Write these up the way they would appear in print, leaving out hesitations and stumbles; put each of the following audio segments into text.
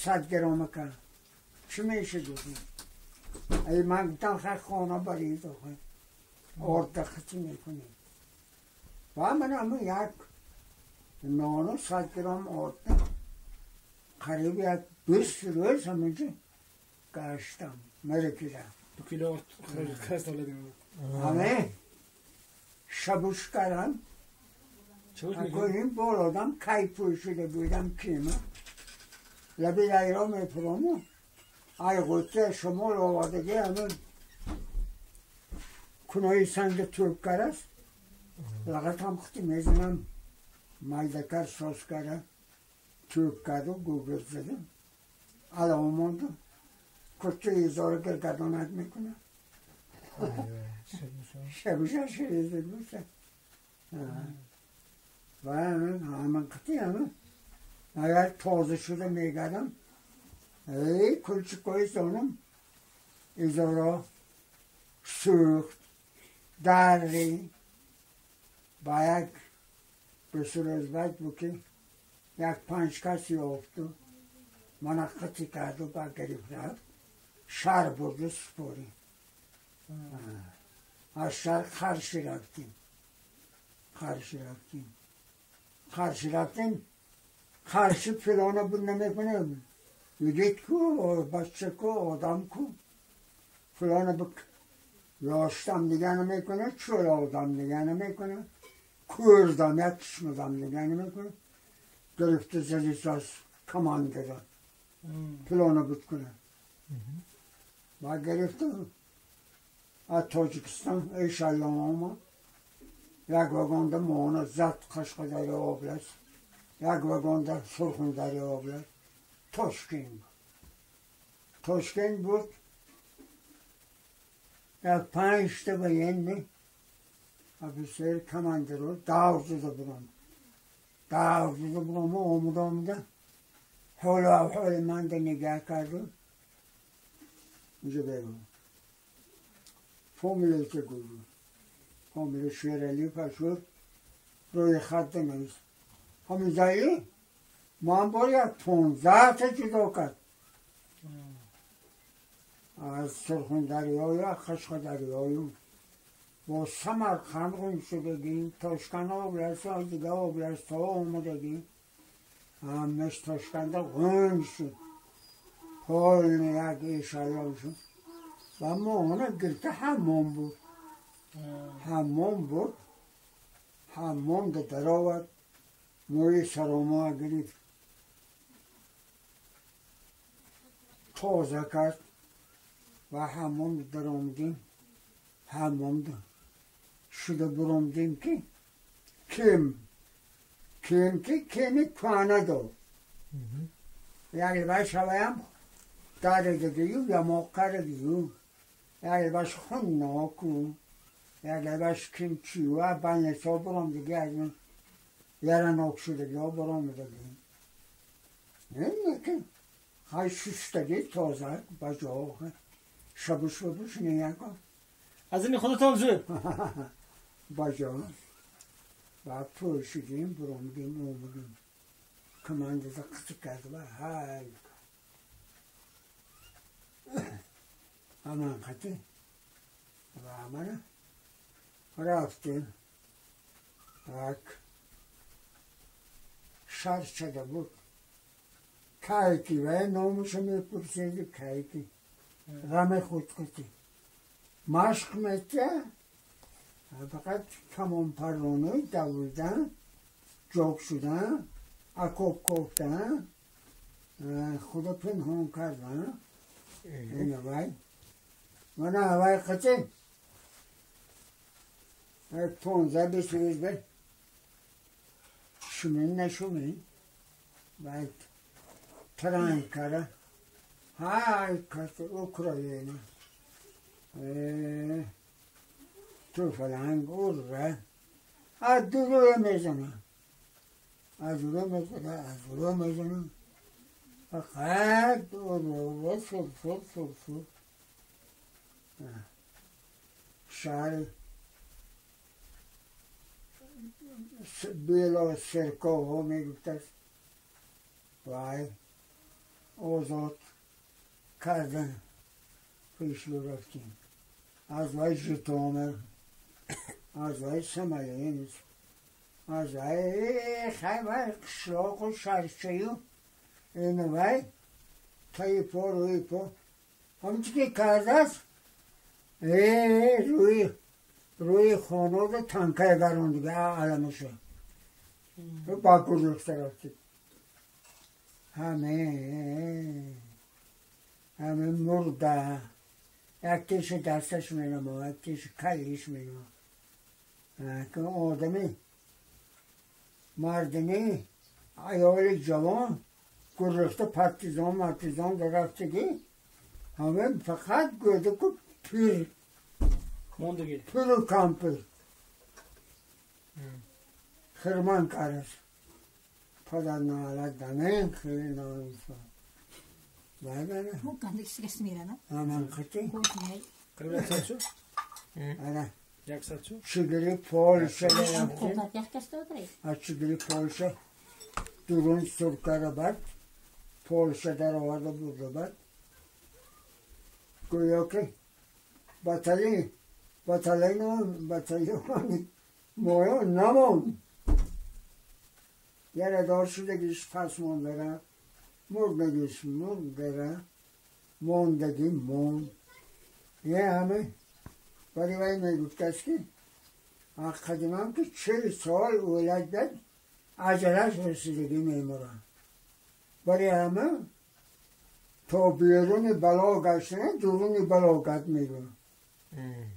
100 گرم که چی میشه دوزی؟ ای من گفتم خیلی خانه برید آرد خطی میکنی و من همون یک نانو 100 گرم آرد قریب یک 20 روز همونجا گشتم مرکیدم 2 کیلو آرد خرج دادیم همه شبوش کردم اکنیم بالادم کی پوشیده بودم کیمه لبی لیرا میپرامو ای قطعه شمال آوردگی همون کنایی سنگ ترکر است لغت هم خطی میزنم مایدکر ساز کرده ترکر و گوگل زدم علامه ماندم کچه ایزاره گردانت میکنه شبوشه شریزه بوشه و همون قطعی همون اگر تازه شده میگردم ای کلچکای زانم ایزارا سوخت دری با یک بسر از بعد بود که یک 5 کسی افتو من قطعی کرد و با گریف رفت شهر برد سپاری از شهر خرشی رفتیم خرشی پلانه بود نمیکنه یدید کو بچه کو آدم کو فلانه بک یاشتم دیگه نمیکنه چول آدم دیگه نمیکنه کوردم یک چشمدم دیگه نمیکنه گرفته زدیست از کمانده داد پلانه بود کنه و گرفته از تاجیکستان ایشالله آمد یک وگان در مانا زد قشقدری آبلست یک وگان در سرخوندری آبلست تاشکند بود یک 5 تا بیانی افسر کمانده رو داو زده برام و آمده حال من ده نگه کرده اینجا بگم فامیلی که گوید فامیل شیرالی پشود روی خط نیست همین زایی من باید 15 تا جدا کرد از سرخون دریای و خشق دریای با سمرقند خون شدگیم تاشکند آبلست و دیگه آبلست ها آمدگیم همش تاشکند خون شد حال یک ایشالله شد و ماهانه گرده حمام بود حمام ده در آورد موی سراما گرفت تازه کرد و حمام در آمدیم حمام ده شده برامدیم که کمی کنه دار یعنی باش هوایم داره دیگیو یا موقع دیگیو یعنی باش خون ناکو یعنی باش کمچیو و بانیسا برام دیگه از من یاره ناک شده یا برام دیگه نه که های شستگی تازه بجا شبوش نیه کن از این خودتان زو بجا و پرشیدیم برامدیم اومدیم کمانده ده قطع کرد و های همان قطع و همان رفتیم یک شر شده بود کایکی و ناموشو میپرسید کایکی غم خود کتی مشق میته فقط کمان پرانه دویدن جاک شدن اکوب کوفتن خدا پنهان کردن این هوای من هوای قطع 15-20 روز به شومین نشومین بعد ترنگ کرده های کسی اوکراینه تو فلنگ اوره از دروی میزنه از دروی میزنه فقط اوره سر شهر بیلا سرکا ها میگفت است وای آزاد کردن پیش رو رفتیم از وای جتامه از وای سمایه از وای خیمه قشلاق و شرچه و این وای تایی پا روی پا همچی که کرده است روی خانه تنکه گرون دیگه علمشه با گذاشته رفتید همه مرده یکیش دستش مینما یکیش کلیش مینما که آدمی مردنی ایال جوان گذاشته پرتیزان درفتگی همه فقط گوده که پیر موندگی پیر و کمپیر خرمان کرد پدر نالت دمین خیلی نامیسا بگه Hon kan ikke skrive smirene. aman kıtı Hon kan Kaç saat şu? ana Jak saat şu? çigiri Polşa'da ikke. yaptı Kontakt hjertet står der. çigiri Polşa durun Surkara bak Polşa'da orada burada bak koyuyor ki batalyon moyo namon yere doğru da giriş pasmonlara murdara mondagi mon ye hame bari vay me guftas ki akadimam ki 40 سال ولادت عجلش رسیدگی میمورن برای همه تا بیرون بلا گشتنه درون بلاگت میگن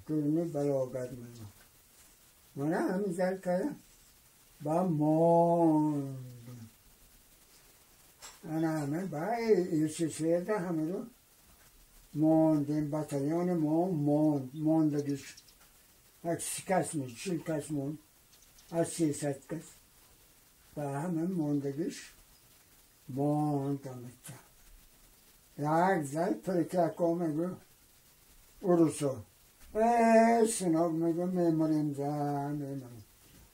درون بلاگت میگن من همین زر کردم با موند انا همه با ایسی ده همه رو موندیم بطلیان موندگیش از 30 کس موند 40 کس موند از 300 کس و همه موندگیش موندم یک زن پرکاکو میگو اروسا سناب میگو میماریم زن میماریم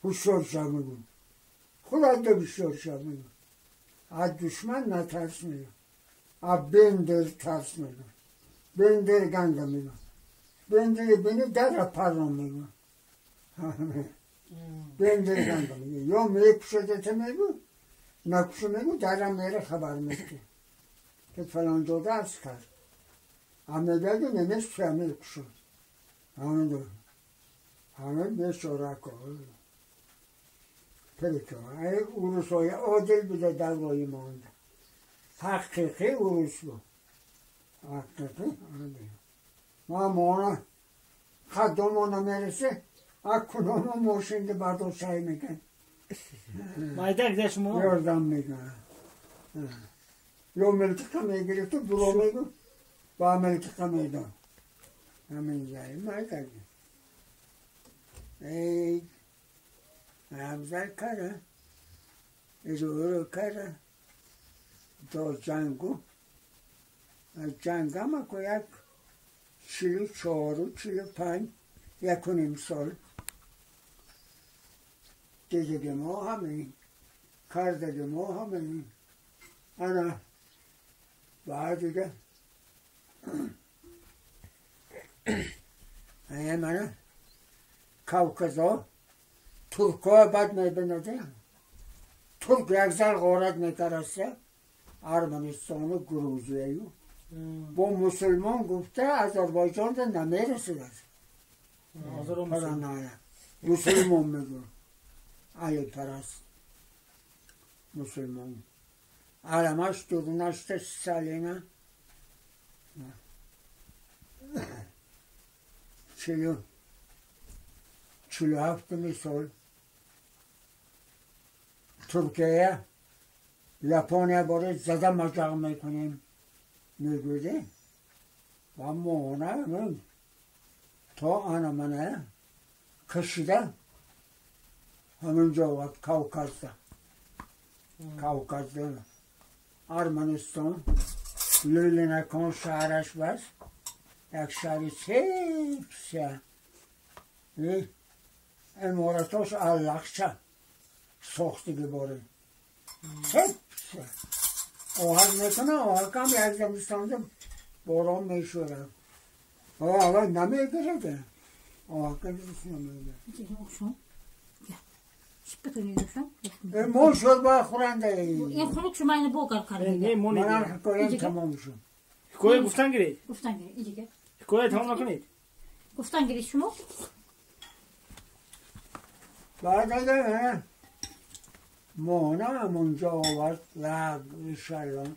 هوشیار شب میگو خدا ده هوشیار شب میگو از دشمن نترس میگو از بندر ترس میگو بندر گنده میگو بندر بینی در پرام میگو بندر گنده میگو یا میپشدت میگو نکشو میگو درم میره خبر میگو که فلان جا دست کرد همه بگو نمیست که همه کشون همه دو همه بیشاره کن پریکا ای اوروس های عادل بوده دوایی مانده حقیقی اوروس بود حقیقی ما مانه خدامانه میرسه اکنون موشنده بردو سعی میکن Mayda gideş mi? یاردم میگن یا ملتقه میگیری تو برو میگو با ملتقه میدن همین جایی مگردی ای همزر کرده رو کرده تا جنگو جنگ هم اکو یک 44 و 45 یک و نیم سال دیگه ما همین کردگی ما همین انا بعد دیگه من کوکزا ترکا بد میبینده ترک یک زر غارت میترسه ارمنستان و گروزیه با مسلمان گفته آذربایجان ده نمیرسید مسلمان میگو علی پرست مسلمان علمش دورنشت سالینا 47 سال ترکیه ژاپنیا باره زده مجاق میکنیم میگوده و مونه من تا آن منه کشیده همینجا وقت کوکزده ارمنستان لیلینکان شهرش بس یک شهری سیپسه امارتاش علقچه ساختگی باره سیپسه آهد میکنه آهد هم یک زمستانده باران میشوره آقا نمیگره ده آهد کدیست نمیگره Gel olsun. Gel. Şıkkı yiyorsun. ما شربه خورنده En konuk şu mayını bu kadar Ne karı. moni من diye. حکایم تمام شد Hikoye guftan gireyim. Kuftan gel. İyice gel. Hikoye tamamlamayın. Kuftan gel şunu. بعد اگه مانا همونجا آورد لب شیان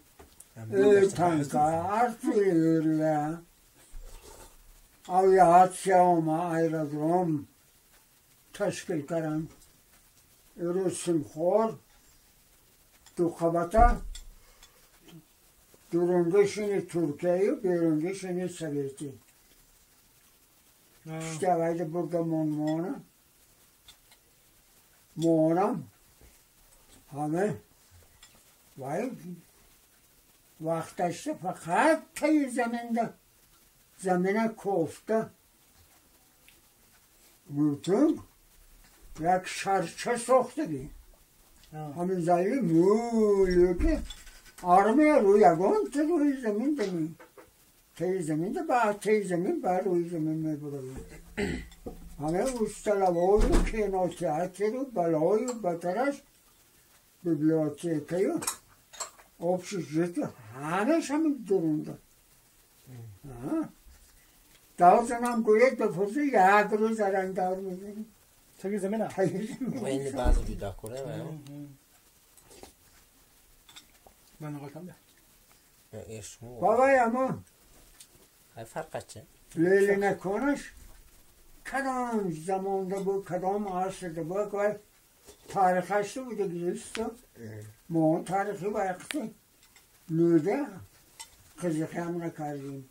تنکا ارتیریه aviat ama aerodrom teşkil karen Rusim khor tu kabata durunguşini Türkiye'yi birunguşini Sovyeti. İşte vardı burada Monam همه vay vaktaşta fakat tayı zemine kofta bütün یک شرچه ساختگی همین زایی مولیو که آرمه رو یگان تو روی زمین دمی تایی زمین ده بعد تایی زمین بعد روی زمین می بروی همه استلوای و کیناتیاتر و بلای و بطرش بیبلیوتیکی و آبشیجتی همش همین درونده دارزنم گوید بپرسی یک روز رنگدار میزنی Tabii zemine. Aynı bazı juda kore var. Ben de kalkam da. Eşmu. بابای اما Hay fark kaçı? لیلی نکنش کدام زمانده بود کدام عصر بود که تاریخش بوده گیست ما تاریخی وقتی نوده قزقی هم نکردیم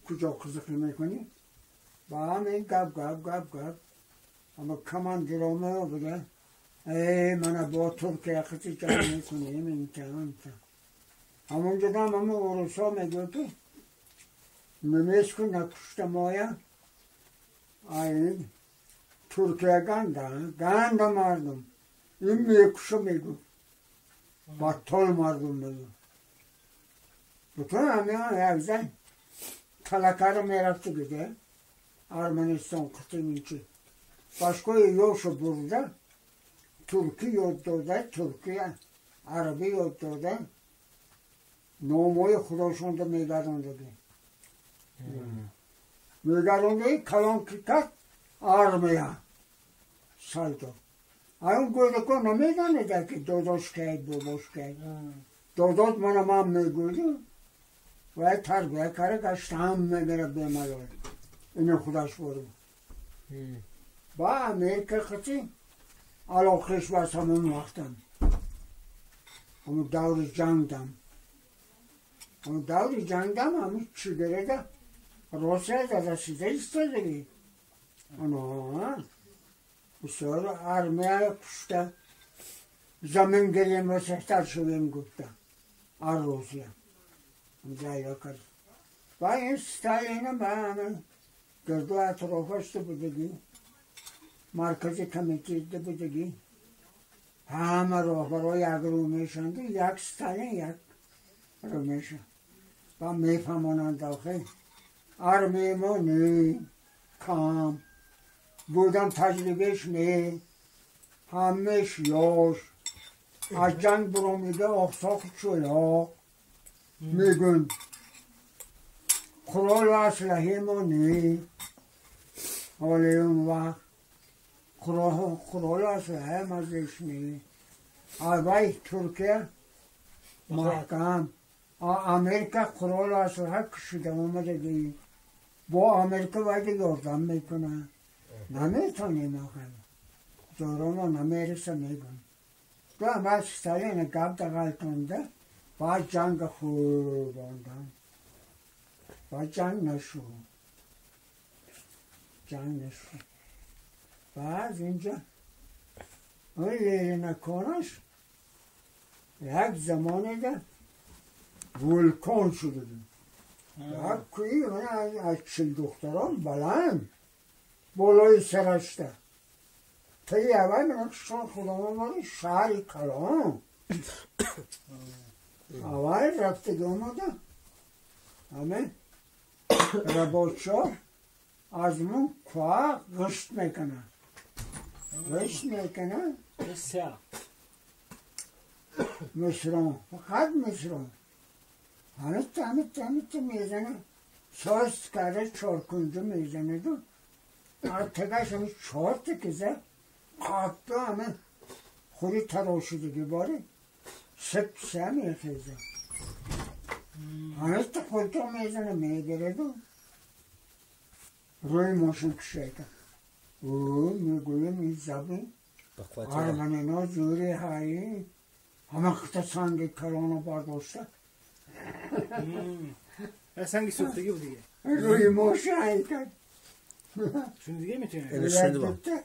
کجا قزقی میکنی؟ با همین گب اما کمان درامه بوده ای من با ترکیه قطعی جمع میکنیم این همونجا دم همه اوروسا میگه که نمیسکو نکشته مایا این ترکیه گنده مردم این میکشه میگو بطال مردم میگو بطور همه یک زن تلکه رو میرفته گده Ermenistan kıtımınki. Başka yoksa burada Türkiye yoktu da Türkiye, Arabi yoktu da Nomoyu Khorasan'da meydanında da. Meydanında kalan kitap armaya saydı. Ayın gözükü ne meydanında ki Dodoşkay, Boboşkay. Dodot bana mam gördü ve terbiye karı kaçtı hamle bile bemal oldu. اینو خودش برو با امریکا خطی علاقش بس همون وقتم همون دور جنگدم همون چی گره روسیه ده رسیده ایستادگی انا بسیار ارمیه کشته زمین گریم و سختر شویم گفته ار روسیه جایی کرد با این ستالین با همه گردو اطرافش ده بودگی مرکزی کمیتی ده بودگی همه راهبرای یک رو میشنده یک ستالین یک رو میشن و میفهمانند داخل ارمی ما نی کام بودم تجربهش نی همش یاش از جنگ برو میگه اخساق چویا میگن خلال اسلحه ما نی حالی اون وقت خلال اسلحه مزش نی اول ترکیه محکم امریکا خلال اسلحه کشیده اومده دی با امریکا باید یاردم میکنه نمیتونیم آخر دارما نمیرسه میگن تو هم از ستالین گب دقل کنده باید جنگ خوب آندن و جنگ نشو بعد اینجا اون لیلی نکنش یک زمانی ده ولکان شده ده یک کوی از 40 دختران بلند بالای سرش ده تا یه اول من کشان خودم آمده شهری کلان اول رفتگی اومدم همه رباطشا از من کوه غشت میکنن غشت میکنن بسیار مصران فقط مصران همیت میزنه ساز کرده 4 کنجه میزنه دو ارتگاش همه 4 تکیزه قابده همه خوری تراشیدگی باره سه میخیزه همیت خودتا میزنه میگره دو روی ماشین کشه کن او میگویم این زبین آرمانینا جوری هایی همه خطا سنگ کلانو برداشته سنگی سوختگی بود دیگه روی ماشین هایی کرد شون دیگه میتونه نشونده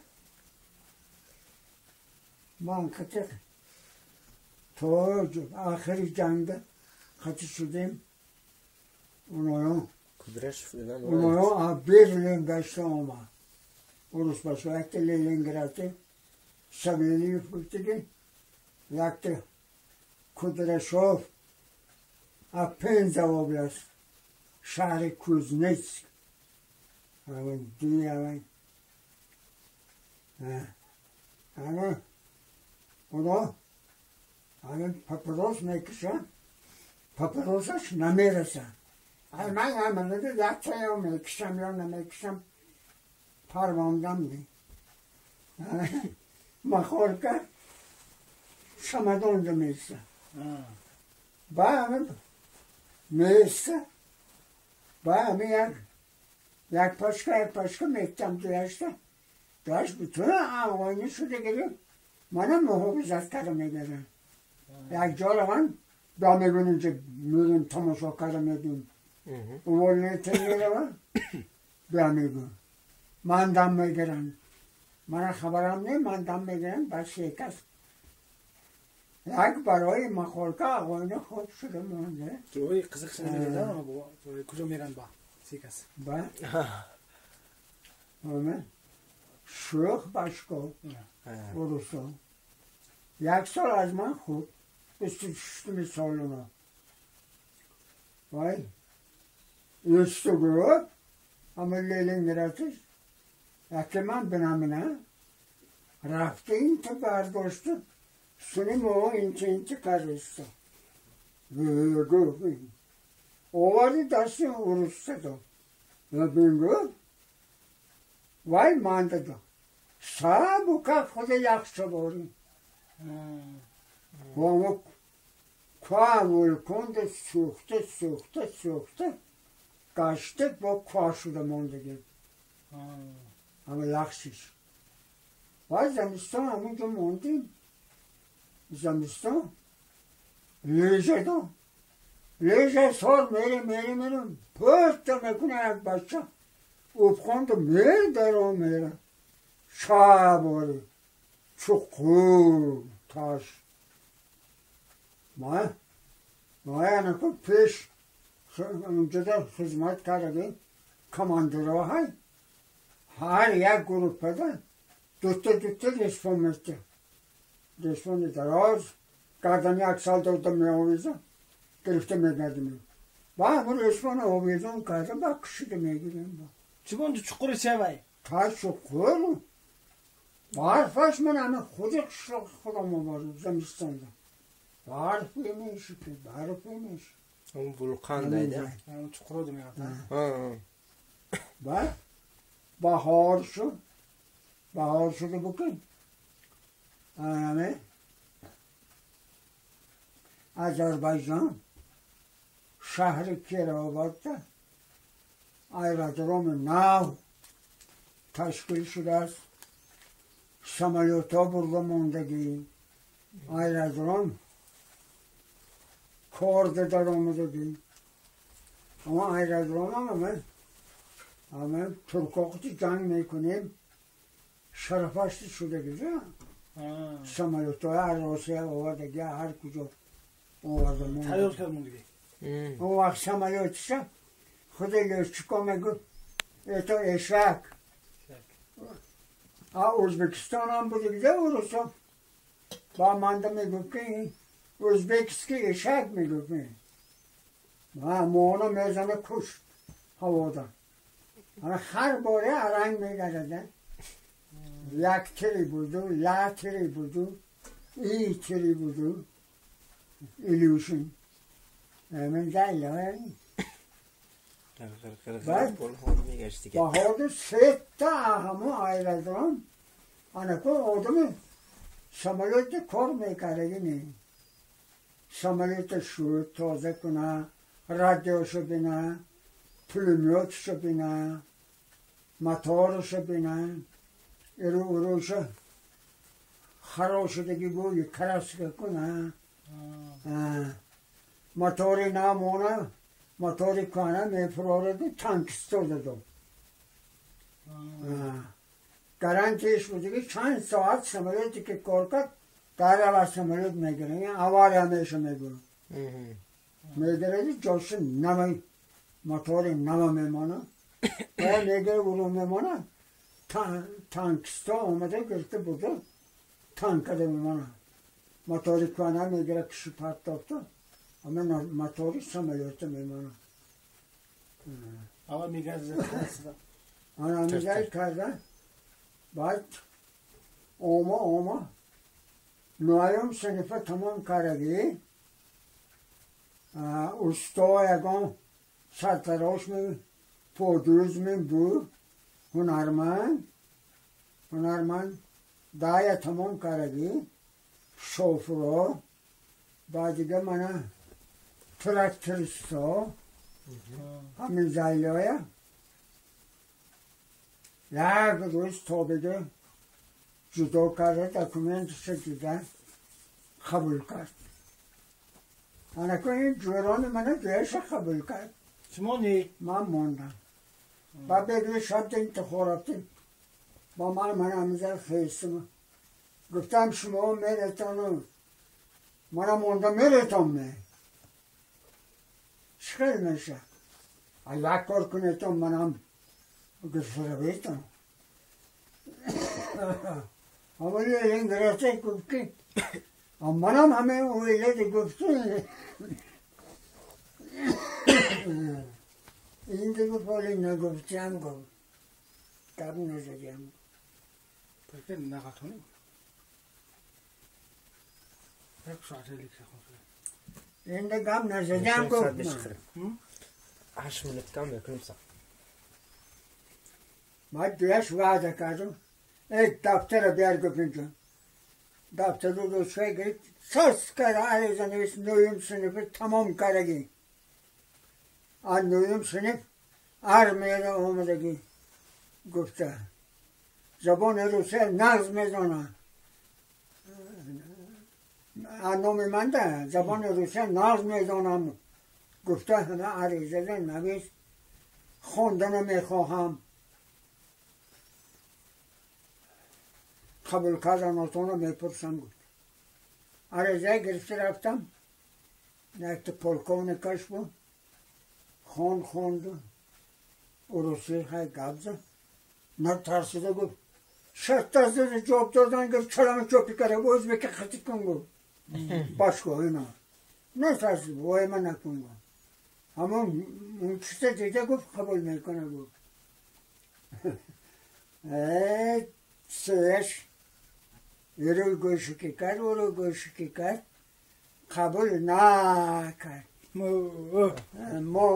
با من خطا تو آخری جنگ خطا شدیم اونایا کدرش فیلن اونایا برلین گشته آمد اروس باشه وقتی لینگراتی سبیلی فوتیگی وقتی کدرشوف پنځه اوبلاس شهر کوزنیتسک همون دوی همون اونا همون پاپروس میکشن پاپروسش نمیرسن من همونه یک تایو میکشم یا نمیکشم پرواندم دی مخورکه شمدان رو میرسن با همه میرسه با همه یک پاشکه میکتم دویشته داشت بتونه آقاینی شده گریم منم محافظت کرده میگرم یک جا رو من با میگونیم که میریم تماشا کرده میدیم اول نیتر میرم با میگون من دم میگرم من خبرم نیم من دم میگرم بس شکست یک برای مخورکه آقاینه خود شده مونده جوی قزق شنیده با کجا میرن با سیکس با همه شوخ باشکو اروسا یک سال از من خود 26 سالونه وای یستو گروه همه لیلنگراتش یکی من بنامینه رفته این تا برداشته سنی مو اینچه کارسته گو اووری دستی اروسا دو بینگو وای مانده دو سابو که خود یخشا باریم و همه کوه ولکند سوخته گشته با کوه شده موندگی همه یخشیش و زمستان همونجا موندیم زمستان لیژه سال میریم پشت میکنه یک بچه اوبخوند میره شاباری چخور تاش ما یعنی پیش اونجا در خدمت کردیم کماندرها های هر یک گروه پدن دوتا دشمن میسته دشمن دراز گردن یک سال دوتا میآویزن گرفته میگردیم با همون دشمن آویزان کرده با کشیده میگیریم چی بود چقور چه وای تا چقور برفش من همه خودم مبارد زمستان برفی میشه که برفی میشه اون ولکان دایده اون چقور رو میگفتن بعد بهار شده بکن همه آذربایجان شهر کراوات ایرودروم نو تشکیل شده است سمالیوت ها برده موندگی ایرودروم کارده در آمدگی اما ایرودروم همه ترکاقتی جنگ میکنیم شرفشت شده گیزه سمالیوت های عراسی آوردگی هر کجا آورده موندگی تایور کرد موندگی اون وقت سمالیوتش خود لیشچیکا میگو ایتا اشک ازبکستان هم بوده گیده اروسا با منده میگو که Özbekski eşek mi gökmeyin? Ha, moğunu mezanı kuş havada. Hani her bore arayın meydana. Yak tiri budu, la tiri budu, iyi tiri budu. Illusion. Men zayla. Bak. Bol hormi geçtik. Bahodu sette ahamı ayrıldım. Hani ko odamı samalyotu kormay karagini. Samalyotu şu toza kuna, radyo şu bina, pulmyot şu bina, motor şu bina, uru şu хороший bu краска kuna. Motori namona, motori kana me florida tank stodadı. Garanti iş budu ki çan saat samalyotu ki korkat Darala samalot megere, avar hamisha meguru. Megere joshun namay motori nama memana. Ve megere ulu memana tanksta olmadı girdi burada tanka da memana. Motori kana megere kişi patlattı. Ama motori samalyotu memana. Ama megere zırhlısı. Ana megere kaza. Bak oma. Noyum sınıfı tamam karagi. Ustoyagon sartaroş mu, poduz mu bu, hunarman daya tamam karagi, şofro, badige mana traktörsto, hamin zayloya, lagduz tobide, judo karı doküment şekilde kabul kar. Ana koyun juronu bana değişe kabul kar. Simoni. Mamonda. Babbe bir şartın tıhoratın. Babam bana amca kıyısımı. Gıftam şumo meretonu. Bana monda mereton me. Şıkır meşe. Allah korkun eton bana. Gıfıra beton. Ama öyle gerçek ki. Amanam hemen öyle de göftü. İndi bu polinle göftüyem gov. Tabi nezeceğim. Peki ne katonu? Pek şartelik yapıyor. İndi gam nezeceğim gov. Aş minut kam yakınımsa. Maddiyaş vaada kadım. Ek daftara bir yer göpüncü. Daftarı da şey gelip sas kara arızanıves nöyüm sınıfı tamam karagi. Nöyüm sınıf armiyada olmadaki gupta. Zabon eruse naz mezona. Anomi manda zabon eruse naz mezona mı? Gupta hana arızada navis خوندن میخواهم قبول کردن اتونو میپرسم بود عرضه گرفته رفتم نکت پولکونیکاش بود خوند اروسی های گبزه نترسیده گفت شرط ترسیده جواب دادن گفت چرا چوپی کرده بود ازبکی خطی کن گفت باشکو اینا نترسید وای من نکن گفت اما اون چیزه دیده گفت قبول میکنه گفت سهش یرو گوشکی کرد قبول نکرد ما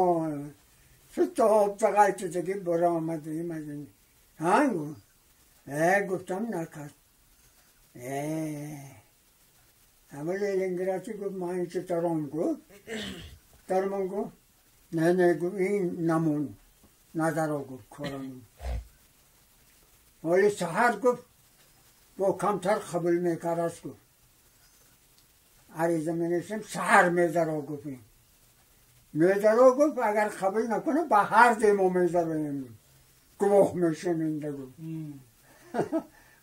فتا بقیت دیگه برا آمده هنگو گفتم نکرد اما لیلنگراتی گفت ما اینچه ترمون گفت نه گفت این نمون ندارو گفت کارانو ولی سحر گفت با کمتر قبول میکرد گفت عریضه منیسیم سحر میذارو گفت میذارو گفت اگر قبول نکنه با هر دیمو میذارو گوه میشیم اینده گفت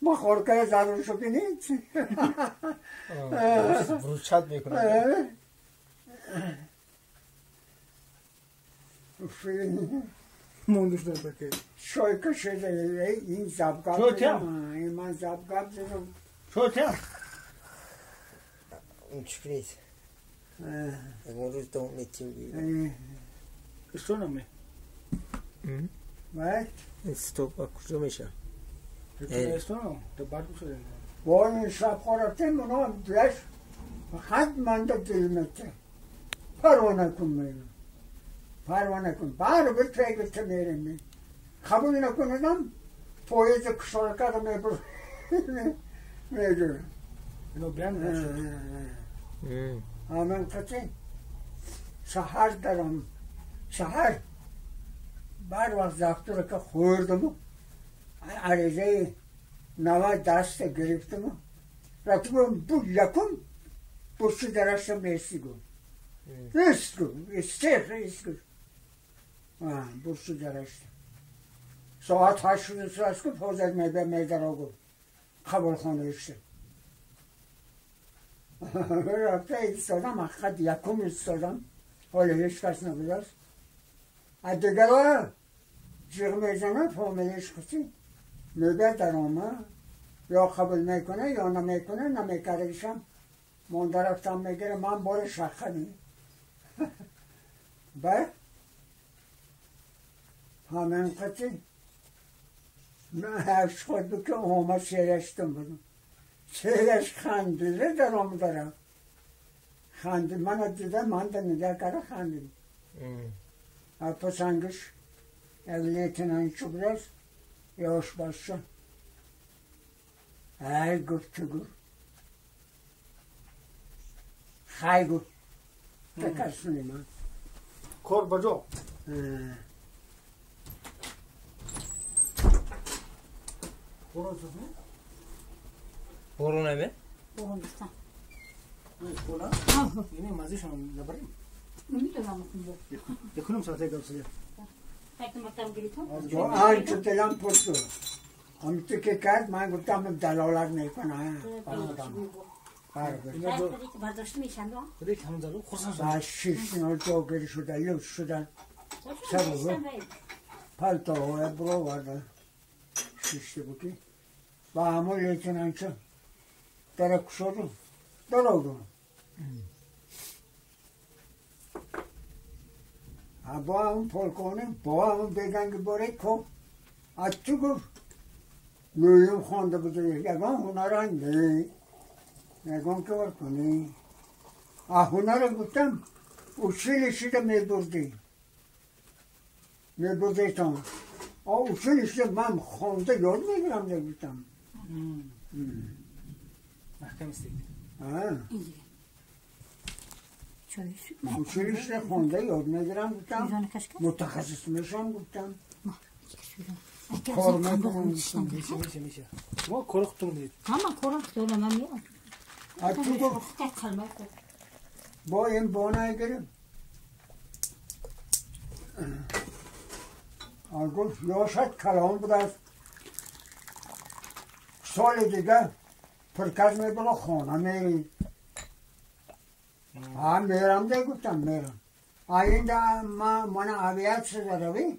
ما خورکه زدو شو بینید vruçat میکنه Monduşlar peki. Şoyka şöyle in zabgab Şoyka? İman zabgab dedim. Şöyle. Çükreyiz. اون روز دوم میتیم استونم باید استوب کجا میشه استونم تو بعد بشه با این شب خورده منو دیش حد منده کیلومتر پروانه کن میرم پروانه کن بار bir پیگرته میرم قبول نکنم پویز کشور کردم میگم اینو بیان آمن قطعی سحر دارم سحر بر وقت دفتر که خوردم عریضه نوا دست گرفتم رفتم بود یکم برسی درشتم نیستی نیست برسی درشتم ساعت 8 شده ساعت که پوزد میدر آگو قبول خانه اشتم رفته ایستادم حقیقت یکم ایستادم حالا هیچ کس نبودست از دیگر ها جیغ میزنه فامیلش کسی میگه در آمه یا قبول میکنه یا نمیکنه نمیکردشم مانده رفتم میگیره من بار شخنی به همین کسی من هرش خود بکن آمه سیرشتم بودم سیرش خندیده در آمه دارم خندید من دیده من ده نگه کرده خندید پسنگش یک لیتنان چوبرست یاش باشه ای گفتگو خیلی گفت تکرسونی من کار بجا برو نمی؟ بابام گفتم کولا یعنی مزیشون نبریم نمیدونم اون یکنم ساعته گفته فکر مطمئن گریتم آنچه دلم پرسو همچه که کرد من گفتم دلالت میکنه که برداشت میشن خودی که همون زلو خورسان شد بعد شیش نو جاگری شده لوس شدن سر پلتاهای برو برده شیشته بودی و همون لیتنان چه درک شدم درودم با همون پلکانیم با همون بگنگ باره کن از تو گفت نویم خونده بوده یکان هنران نه یکان که ور کنی هنر گفتم اصولشی رو میبردی تان اصولشی من خونده یاد میگرم نگفتم محکم استید اصولشی خونده یاد میگرم گفتم متخصص میشم گفتم کار میکنم میشه ما کار خودتون بدید همه کارم خیلی من میام از تو گفت با این بانه گرم گفت یاشد کلام بود است سال دیگه پرکز میبلا خانه میری میرم ده گفتم میرم آینده من عویت شده روی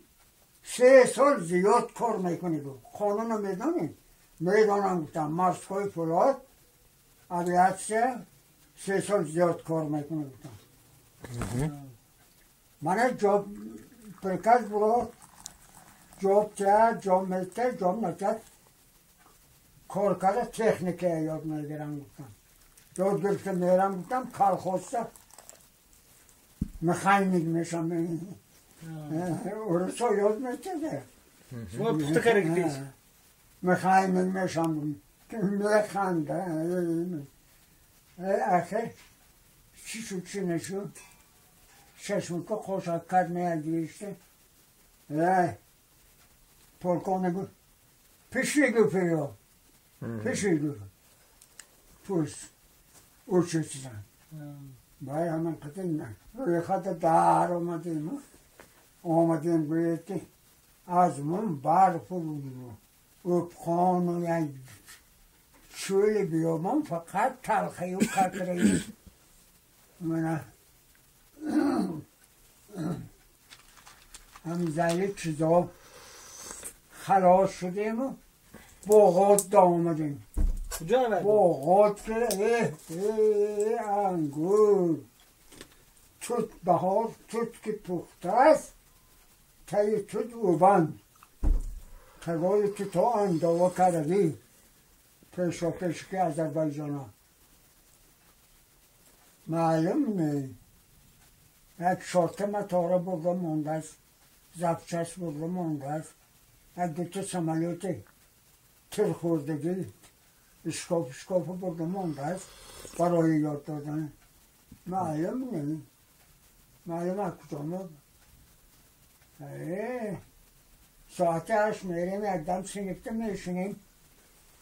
3 سال زیاد کار میکنی بود خانه نمیدانی میدانم گفتم مرسکوی فلات عویت شده 3 سال زیاد کار میکنی گفتم من جاب پرکز برو جاب کرد جاب میکرد جاب نکرد کار کرد تکنیکی یاد میگیرم گفتم یاد گرفته میرم گفتم کار خواسته مخیمید میشم ورسا یاد میکرده شما پخته کرده گفتیش مخیمید میشم میخنده آخر چی شد چی نشد چشم که خوشک کرد میگیشته پلکانه گفت پیشی گفت یا پیشی گفت پوست او چه چیزن باید همین قطعی نه روی خط در آمدیم گوید که از من برف و خانو یک شویل بیامم فقط تلخی و قطره من هم زیل چیزا خلاص شدیم و باغات دا آمدیم کجا نبرد؟ باغات که انگور توت بهار توت که پخته است تای توت اوبند تگاه توت ها انداوا کردی پیشا پیش که آذربایجان ها معلوم نه یک شارت متاره برده مانده است زفچش برده مانده است یک دوتا سمالیوت تر خوردگی اشکاف برده مانده است برای یاد دادن معلوم نه معلوم از کجا ما ساعت 8 میریم یک دم سنگفته میشنیم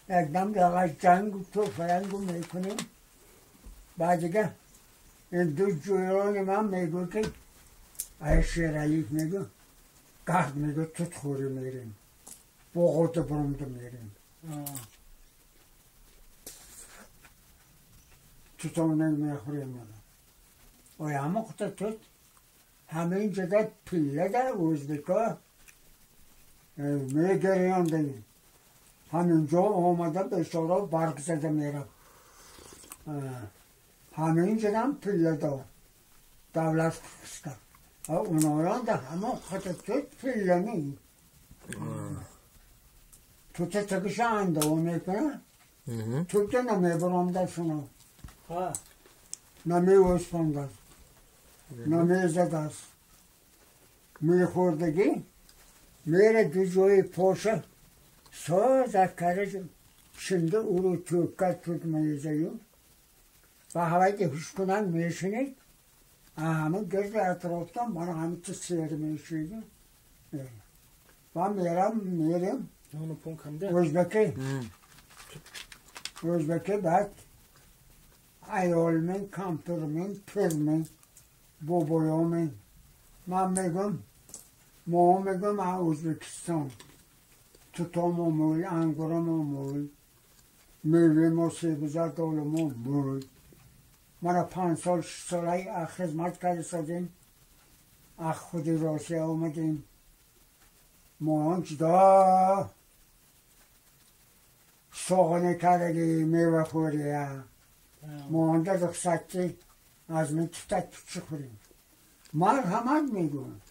یک دم لغش جنگ و توفرنگ میکنیم بعد دیگه این دو جویان من میگو که ای شیرعلی میگو قهد میگو توت خوری میریم بغوت برمده میریم توتانه میخوریم و همه خود توت همین جدا پیله در اوزبیکا میگریان دنیم همینجا آمده بشارا برگ زده میرم همین جدا پیله دار دولت خسته اونایان ده همه خود توت پیله نیم توت تکشه انداو میکنه توت نمیبرم دستونا نمیوسپند است نمیزد است میخوردگی میره دو جای پاشه ساز کرده شنده او رو توکت توت میزیو و هوایی که خوش کنن میشنید همه گرد اطرافتان من همه تو سیر میشنید و میرم Özbek'e بعد ayolmen, kampırmen, pırmen, boboyomen. من میگم ما میگم ازبکستان توتام موی، انگورم موی، میوه ما سیبزه دولم موی. من 5 سال 6 ساله خدمت کردیم خودی روسیه آمدیم ما جدا ساغنه کردگی میوه خوریه مانده رخصتی از من توتت چی خوریم مرحمت میگون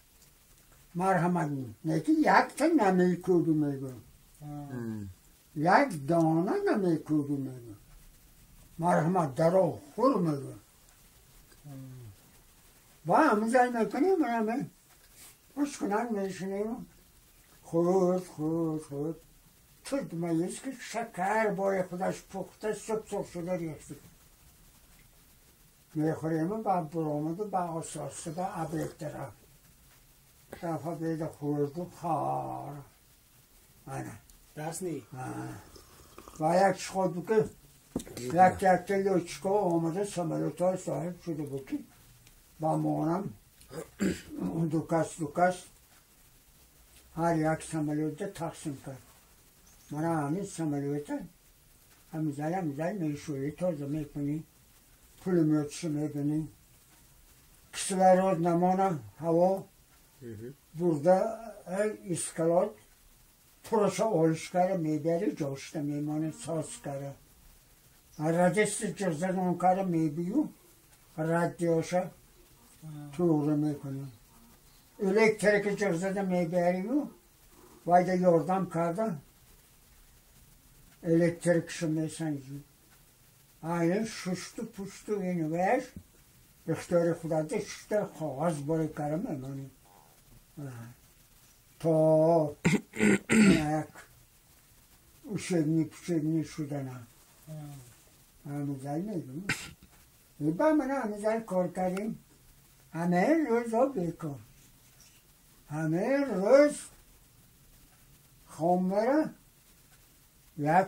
مرحمت میگون نیکی یک تا نمیکوبی میگون یک دانه نمیکوبی میگون مرحمت درو خور میگون و همه زن میکنیم همه خوش کنن میشنیم خود توت میز که شکر بای خودش پخته سب شده ریخته میخوریم و با برامد و با آساسته با عبیق طرف دفعه بیده خورد و خار درس نی و یک خود که یک کلوچکا آمده سملوت های صاحب شده بکی با مانم دو کس هر یک سملوت تقسیم کرد من همین سملوت همیزل میشوری تازه میکنی پولمیاتشو میبینی کسیله روز نمانه هوا برده اسکلات پروش آلشکره میبری جاشته میمانه ساز کره ردست جزد اون کره میبیو ردیاشه توره میکنی الکتریک جزد میبریو وایده یاردم کرده elektrikşi mesancı. Aynen şuştu puştu yeni ver. İhtiyarı kudadı işte kağız boyu karım emani. Ta ayak uşevni şudana. Amizay miydim? Ben bana amizay korkarım. Hemen roz o bekor. Hemen roz خامره یک